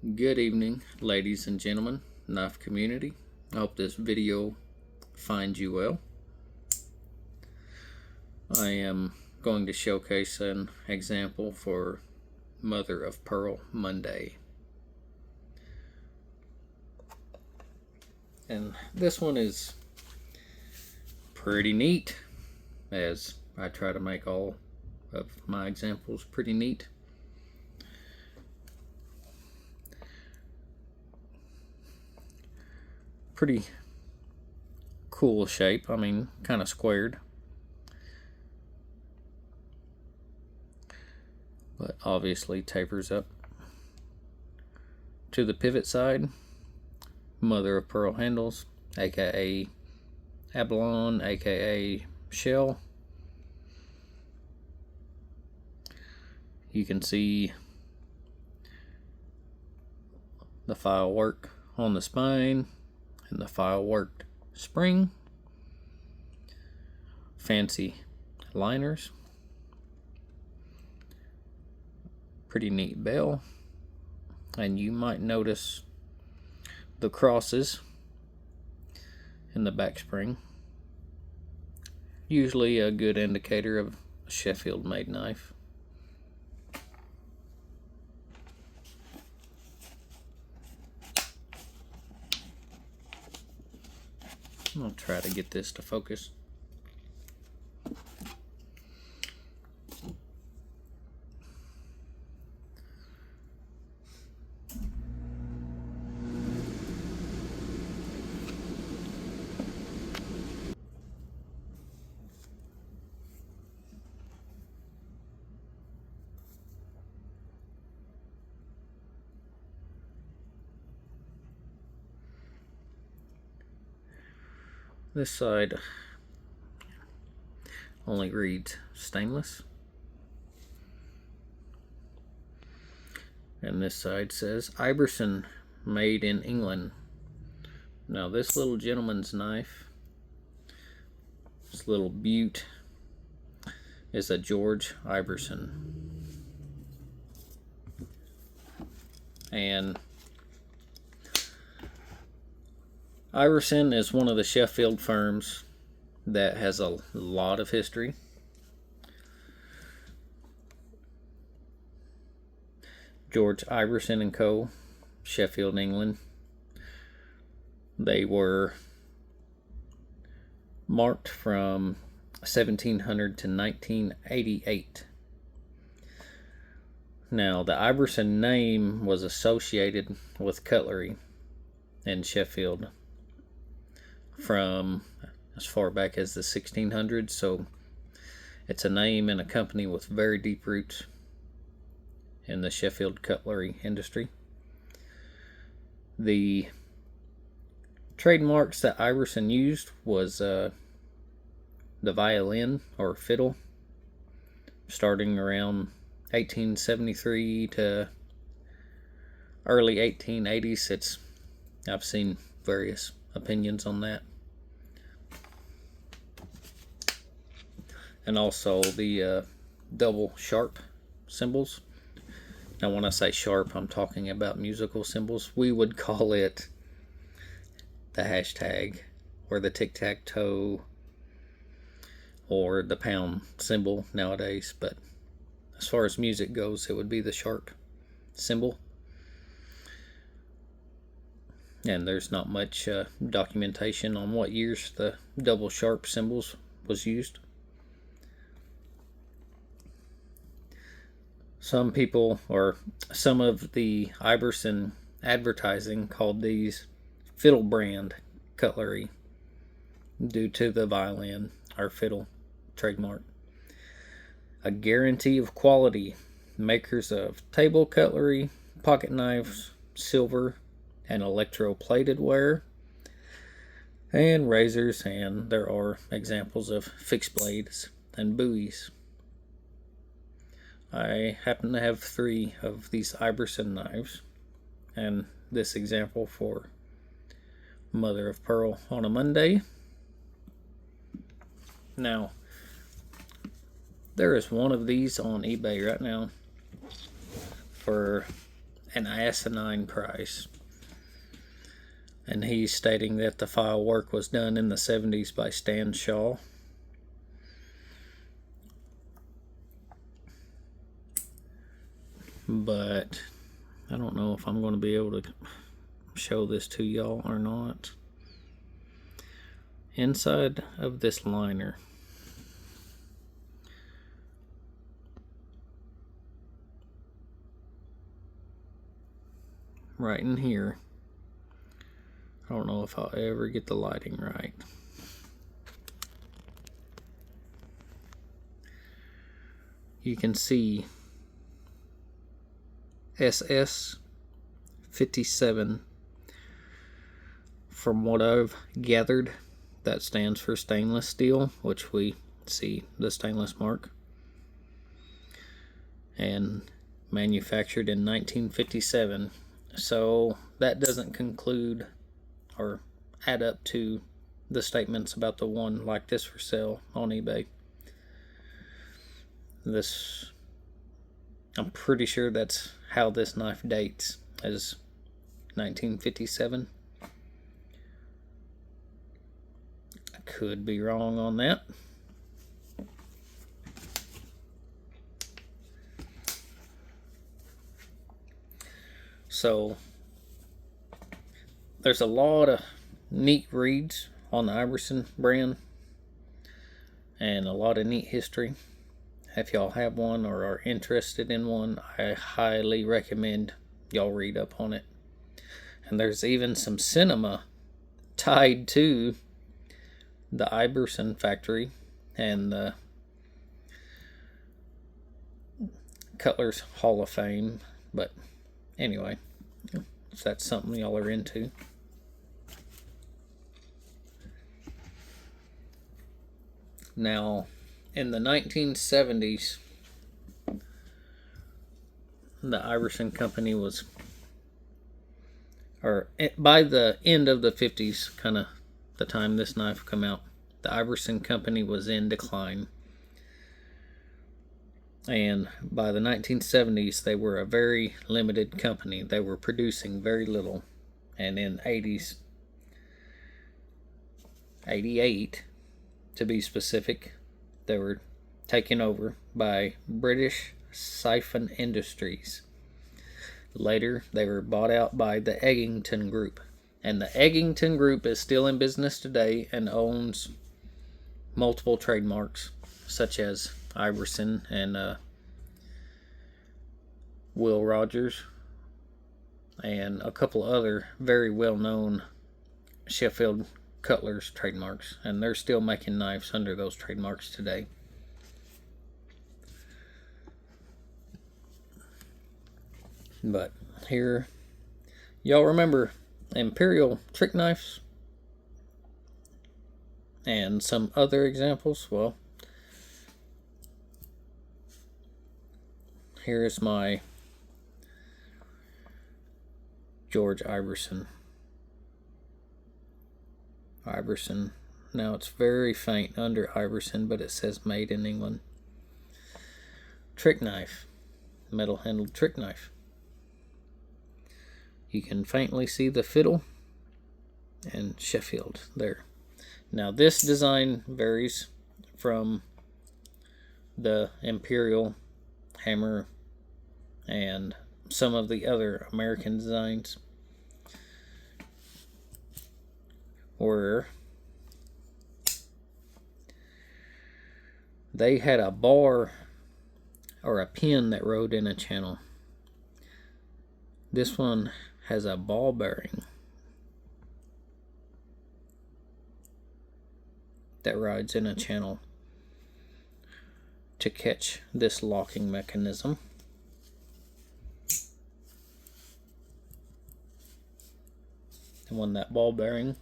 Good evening, ladies and gentlemen, knife community. I hope this video finds you well. I am going to showcase an example for Mother of Pearl Monday. And this one is pretty neat, as I try to make all of my examples pretty neat. Pretty cool shape. I mean, kind of squared, but obviously tapers up to the pivot side. Mother of pearl handles, aka abalone, aka shell. You can see the file work on the spine and the file worked spring. Fancy liners. Pretty neat bell. And you might notice the crosses in the back spring. Usually a good indicator of a Sheffield made knife. I'll try to get this to focus. This side only reads stainless, and this side says Ibberson, made in England. Now this little gentleman's knife, this little beaut, is a George Ibberson, and Ibberson is one of the Sheffield firms that has a lot of history. George Ibberson and Co., Sheffield, England. They were marked from 1700 to 1988. Now, the Ibberson name was associated with cutlery in Sheffield from as far back as the 1600s, so it's a name and a company with very deep roots in the Sheffield cutlery industry. The trademarks that Ibberson used was the violin or fiddle, starting around 1873 to early 1880s. I've seen various opinions on that. And also the double sharp cymbals. Now when I say sharp, I'm talking about musical symbols. We would call it the hashtag or the tic-tac-toe or the pound symbol nowadays, but as far as music goes, it would be the sharp symbol. And there's not much documentation on what years the double sharp symbols was used. Some people, or some of the Ibberson advertising, called these fiddle brand cutlery due to the violin or fiddle trademark. A guarantee of quality. Makers of table cutlery, pocket knives, silver and electroplated ware, and razors, and there are examples of fixed blades and buoys. I happen to have 3 of these Ibberson knives, and this example for Mother of Pearl on a Monday. Now, there is one of these on eBay right now for an asinine price. And he's stating that the file work was done in the 70s by Stan Shaw. But I don't know if I'm going to be able to show this to y'all or not. Inside of this liner, right in here, I don't know if I'll ever get the lighting right. You can see SS 57. From what I've gathered, that stands for stainless steel, which we see the stainless mark, and manufactured in 1957. So that doesn't conclude or add up to the statements about the one like this for sale on eBay. This, I'm pretty sure that's how this knife dates, as 1957. I could be wrong on that. So there's a lot of neat reads on the Ibberson brand and a lot of neat history. If y'all have one or are interested in one, I highly recommend y'all read up on it. And there's even some cinema tied to the Ibberson factory and the Cutler's Hall of Fame. But anyway, if that's something y'all are into. Now, in the 1970s, the Ibberson Company was, or by the end of the 50s, kind of the time this knife come out, the Ibberson Company was in decline. And by the 1970s, they were a very limited company. They were producing very little. And in 88, to be specific, they were taken over by British Siphon Industries. Later, they were bought out by the Eggington Group. And the Eggington Group is still in business today and owns multiple trademarks, such as Ibberson and Will Rogers, and a couple other very well-known Sheffield Cutler's trademarks, and they're still making knives under those trademarks today. But here, y'all remember Imperial trick knives and some other examples? Well, here's my George Ibberson. Now it's very faint under Ibberson, but it says made in England. Trick knife, metal handled trick knife. You can faintly see the fiddle and Sheffield there. Now this design varies from the Imperial hammer and some of the other American designs, where they had a bar or a pin that rode in a channel. This one has a ball bearing that rides in a channel to catch this locking mechanism. And when that ball bearing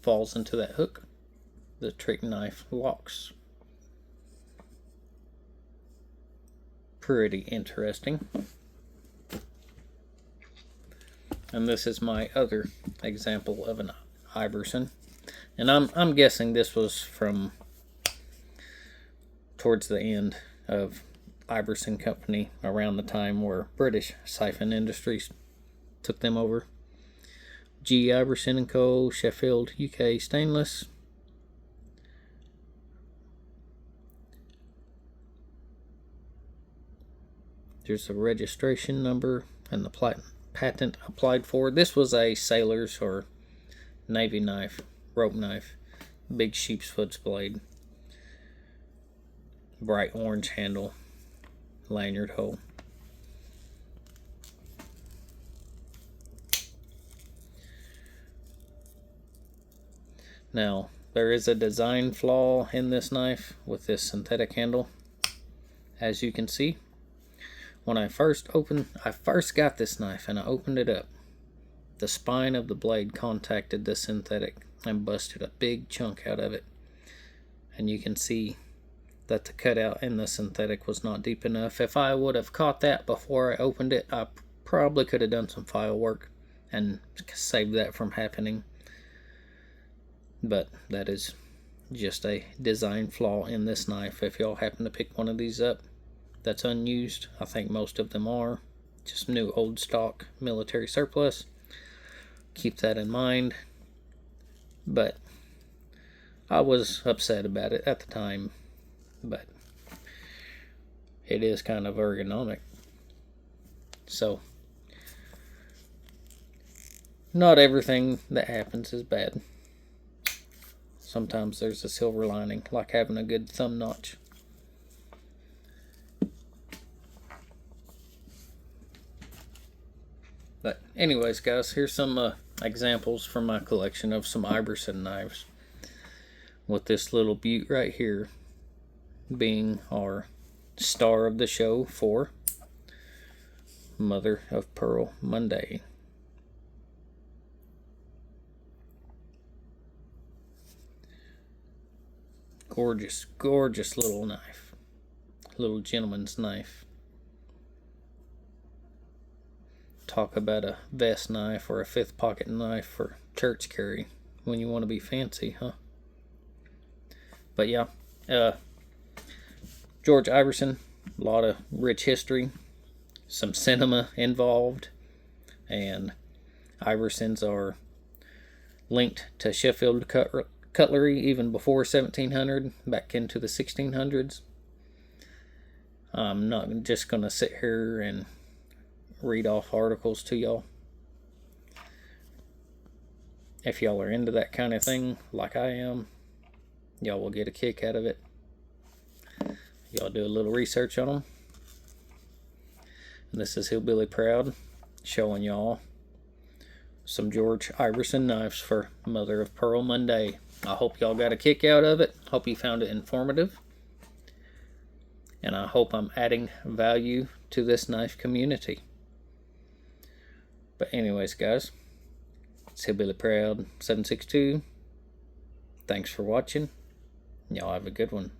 falls into that hook, the trick knife locks. Pretty interesting. And this is my other example of an Ibberson. And I'm guessing this was from towards the end of Ibberson Company, around the time where British Siphon Industries took them over. G. Ibberson & Co. Sheffield, UK stainless. There's the registration number and the patent applied for. This was a sailor's or navy knife, rope knife, big sheepsfoot's blade, bright orange handle, lanyard hole. Now, there is a design flaw in this knife with this synthetic handle. As you can see, when I first got this knife and I opened it up, the spine of the blade contacted the synthetic and busted a big chunk out of it. And you can see that the cutout in the synthetic was not deep enough. If I would have caught that before I opened it, I probably could have done some file work and saved that from happening. But that is just a design flaw in this knife. If y'all happen to pick one of these up that's unused, I think most of them are just new old stock military surplus, keep that in mind. But I was upset about it at the time, but it is kind of ergonomic. So not everything that happens is bad. Sometimes there's a silver lining, like having a good thumb notch. But anyways, guys, here's some examples from my collection of some Ibberson knives, with this little beaut right here being our star of the show for Mother of Pearl Monday. Gorgeous, gorgeous little knife. Little gentleman's knife. Talk about a vest knife or a fifth pocket knife for church carry when you want to be fancy, huh? But yeah, George Ibberson, a lot of rich history, some cinema involved, and Ibbersons are linked to Sheffield cutlery even before 1700, back into the 1600s. I'm not just going to sit here and read off articles to y'all. If y'all are into that kind of thing like I am, y'all will get a kick out of it. Y'all do a little research on them. And this is Hillbilly Proud showing y'all some George Ibberson knives for Mother of Pearl Monday. I hope y'all got a kick out of it. Hope you found it informative. And I hope I'm adding value to this knife community. But anyways, guys, it's Hillbilly Proud 762. Thanks for watching. Y'all have a good one.